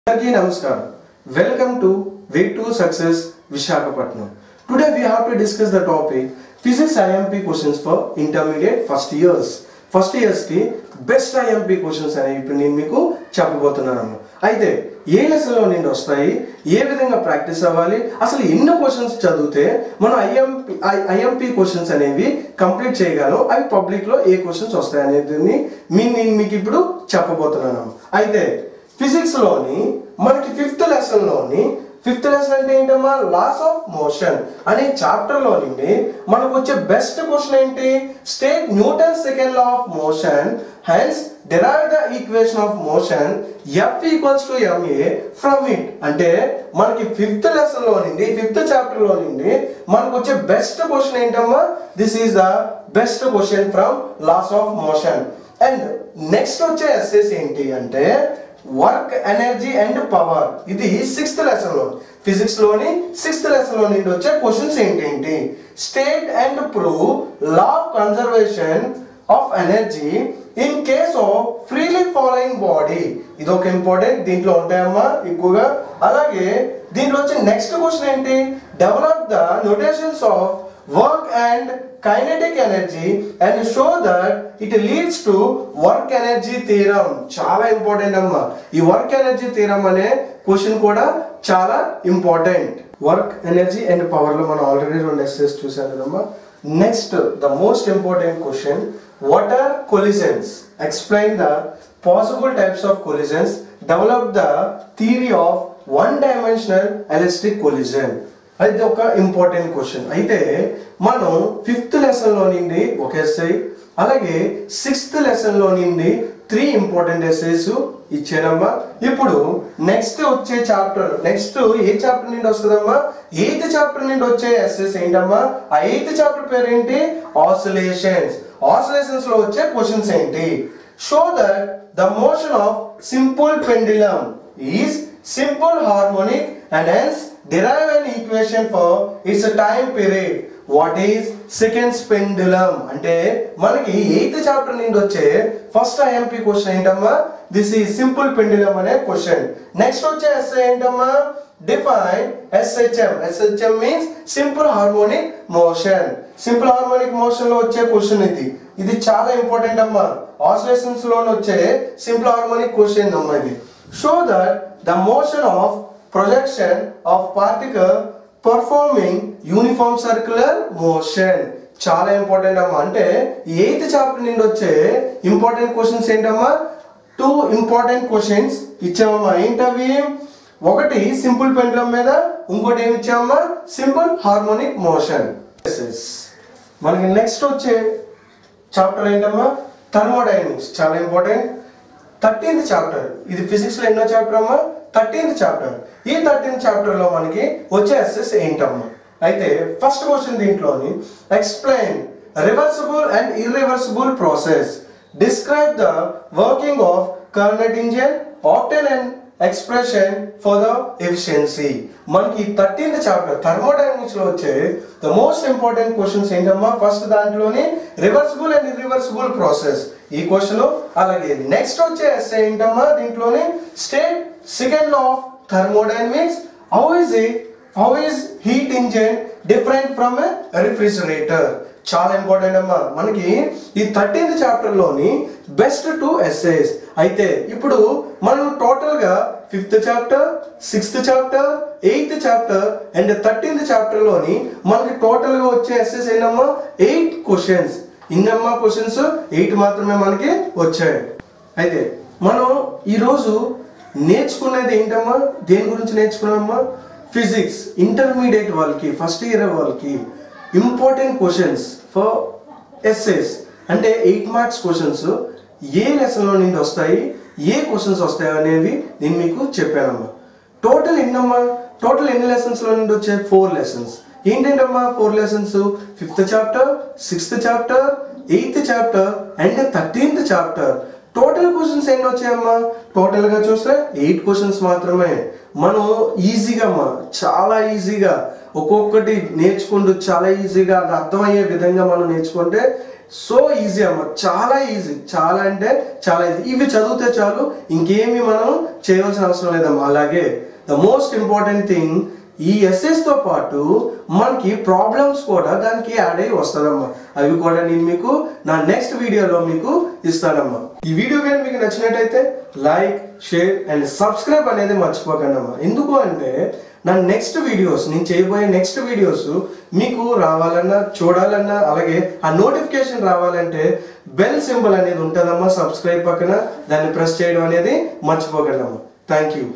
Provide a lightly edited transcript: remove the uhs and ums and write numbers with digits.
Namaskar. Welcome to Way to Success Vishakhapatnam. Today we have to discuss the topic Physics IMP questions for intermediate first years. First years ki best IMP questions అనేవి ఇప్పుడు నేను మీకు చెప్పబోతున్నాను. అయితే ఏ lesson లో నుండి వస్తాయి, ఏ విధంగా ప్రాక్టీస్ అవ్వాలి, అసలు ఎన్ని క్వశ్చన్స్ చదివితే మనం ఐఎంపీ క్వశ్చన్స్ అనేవి కంప్లీట్ చేయగలం, అవి పబ్లిక్ లో ఏ క్వశ్చన్స్ వస్తాయి అనేది నేను మీకు ఇప్పుడు చెప్పబోతున్నాను. అయితే ఫిజిక్స్ లోని మనకి ఫిఫ్త్ లెసన్ అంటే ఏంటమ్మా, లాస్ ఆఫ్ మోషన్ అనే చాప్టర్ లో నుండి మనకు వచ్చే బెస్ట్ క్వశ్చన్ ఏంటి, state Newton second law of motion, hence derive the equation of motion F equals to ma from it. అంటే మనకి ఫిఫ్త్ లెసన్ లో నుండి ఫిఫ్త్ చాప్టర్ లో నుండి మనకు వచ్చే బెస్ట్ క్వశ్చన్ ఏంటమ్మా, this is the best question from laws of motion. And next వచ్చే ఎస్సేస్ ఏంటి అంటే వర్క్, ఎనర్జీ అండ్ పవర్. ఇది సిక్స్త్ లెసన్ లో ఫిజిక్స్ లోని సిక్స్త్ లెసన్ లో నుండి వచ్చే క్వశ్చన్స్ ఏంటి, state and prove law of conservation of energy in case of freely falling body. ఇది ఒక ఇంపార్టెంట్, దీంట్లో ఉంటాయమ్మా ఎక్కువగా. అలాగే దీంట్లో వచ్చే నెక్స్ట్ క్వశ్చన్ ఏంటి, develop the notations of work and kinetic energy and show that it leads to work energy theorem. చాలా ఇంపార్టెంట్ అమ్మా, ఈ వర్క్ ఎనర్జీ థియరం అనే క్వశ్చన్ కూడా చాలా important. Work, energy and power లో మనం ఆల్రెడీ రెండు ఎస్సేస్ చూసాం కదమ్మా. Next the most important question, what are collisions? Explain the possible types of collisions. Develop the theory of one-dimensional elastic collision. అది ఒక ఇంపార్టెంట్ క్వశ్చన్. అయితే మనం ఫిఫ్త్ లెసన్ లో నుండి ఒక ఎస్ఐ, అలాగే సిక్స్త్ లెసన్ లో నుండి 3 ఇంపార్టెంట్ ఎస్ఐస్ ఇచ్చానమ్మా. ఇప్పుడు నెక్స్ట్ వచ్చే చాప్టర్, నెక్స్ట్ ఏ చాప్టర్ నుండి వస్తుందమ్మా, 8th చాప్టర్ నుండి వచ్చే ఎస్ఐస్ ఏంటమ్మా, ఆ 8th చాప్టర్ పేరు ఏంటి, ఆసిలేషన్స్. ఆసిలేషన్స్ లో వచ్చే క్వశ్చన్స్ ఏంటి, show that the motion of simple pendulum is simple harmonic and hence derive an equation for its time period. What is seconds pendulum? అంటే మనకి 8th చాప్టర్ నుండి వచ్చే ఫస్ట్ ఐఎంపీ క్వశ్చన్ ఏంటమ్మా, this is simple pendulum అనే question. Next వచ్చే SI ఏంటమ్మా, define SHM. SHM means simple harmonic motion. Simple harmonic motion లో వచ్చే క్వశ్చన్ ఇది చాలా ఇంపార్టెంట్ అమ్మా. ఆసిలేషన్స్ లో వచ్చే సింపుల్ హార్మోనిక్ క్వశ్చన్ అమ్మా ఇది. Show that the motion of projection of particle performing uniform circular motion. చాలా ఇంపార్టెంట్ అమ్మా. అంటే 8th చాప్టర్ నుండి వచ్చే ఇంపార్టెంట్ క్వశ్చన్స్ ఏంటమ్మా, 2 ఇంపార్టెంట్ క్వశ్చన్స్ ఇచ్చామమ్మా. ఏంటవి, ఒకటి సింపుల్ పెండులమ్ మీద, ఇంకోటి ఏమి ఇచ్చామమ్మా, సింపుల్ హార్మోనిక్ మోషన్. మనకి నెక్స్ట్ వచ్చే చాప్టర్ ఏంటమ్మా, థర్మోడైనమిక్స్. చాలా ఇంపార్టెంట్. 13th చాప్టర్, ఇది ఫిజిక్స్ లో ఎన్నో చాప్టర్ అమ్మా, 13th చాప్టర్. ఈ 13th చాప్టర్ లో మనకి వచ్చే ఎస్ఎస్ ఏంటమ్మా. అయితే ఫస్ట్ క్వశ్చన్ దీంట్లోని, explain reversible and irreversible process, describe the working of Carnot engine, obtain and expression for the efficiency. మనకి 13th చాప్టర్ థర్మోడైనమిక్స్ లో వచ్చే ద మోస్ట్ ఇంపార్టెంట్ క్వశ్చన్స్ ఏంటమ్మా, ఫస్ట్ దాంట్లోని రివర్సిబుల్ అండ్ ఇర్రివర్సిబుల్ ప్రాసెస్ ఈ question. అలాగే next వచ్చే SA ఏంటమ్మా, దీంట్లోని state second law of thermodynamics, how is heat engine different from a refrigerator. చాలా ఇంపార్టెంట్ అమ్మా. మనకి ఈ 13th చాప్టర్ లోని బెస్ట్ 2 ఎస్సేస్. అయితే ఇప్పుడు మనం టోటల్ గా 5th chapter, 6th chapter, 8th chapter and 13th chapter లోని మనకి టోటల్ గా వచ్చే ఎస్సేస్ ఏంటమ్మా, 8 క్వశ్చన్స్. ఇన్నమ్మా క్వశ్చన్స్ 8 మాత్రమే మనకి వచ్చాయి. అయితే మనం ఈరోజు నేర్చుకునేది ఏంటమ్మా, దేని గురించి నేర్చుకున్నామమ్మా, ఫిజిక్స్ ఇంటర్మీడియట్ వాళ్ళకి, ఫస్ట్ ఇయర్ వాళ్ళకి ఇంపార్టెంట్ క్వశ్చన్స్ ఫర్ ఎస్సేస్. అంటే 8 మార్క్స్ క్వశ్చన్స్ ఏ లెసన్ లో నుండి వస్తాయి, ఏ క్వశ్చన్స్ వస్తాయి అనేవి నేను మీకు చెప్పానమ్మా. టోటల్ ఎన్నమ్మా, టోటల్ ఎన్ని లెసన్స్ లో నుండి వచ్చాయి, 4 లెసన్స్. ఏంటంటమ్మా 4 lessons, 5th chapter, 6th chapter, 8th chapter and 13th chapter. Total questions ఎన్ని వచ్చాయమ్మా, టోటల్ గా చూస్తే 8 క్వశ్చన్స్ మాత్రమే. మనం ఈజీగా అమ్మా, చాలా ఈజీగా ఒక్కొక్కటి నేర్చుకుంటూ చాలా ఈజీగా అర్థమయ్యే విధంగా మనం నేర్చుకుంటే సో ఈజీ అమ్మ, చాలా ఈజీ, చాలా అంటే చాలా ఈజీ. ఇవి చదివితే చాలు, ఇంకేమి మనం చేయవలసిన అవసరం లేదమ్మా. అలాగే ద మోస్ట్ ఇంపార్టెంట్ థింగ్, ఈ ఎస్ఎస్తో పాటు మనకి ప్రాబ్లమ్స్ కూడా దానికి యాడ్ అయ్యి వస్తుందమ్మా. అవి కూడా నేను మీకు నా నెక్స్ట్ వీడియోలో మీకు ఇస్తానమ్మా. ఈ వీడియో కానీ మీకు నచ్చినట్టయితే లైక్, షేర్ అండ్ సబ్స్క్రైబ్ అనేది మర్చిపోకండి అమ్మా. ఎందుకు అంటే నా నెక్స్ట్ వీడియోస్, నేను చేయబోయే నెక్స్ట్ వీడియోస్ మీకు రావాలన్నా, చూడాలన్నా, అలాగే ఆ నోటిఫికేషన్ రావాలంటే బెల్ సింబల్ అనేది ఉంటుందమ్మా సబ్స్క్రైబ్ పక్కన, దాన్ని ప్రెస్ చేయడం అనేది మర్చిపోకండి అమ్మా. Thank you.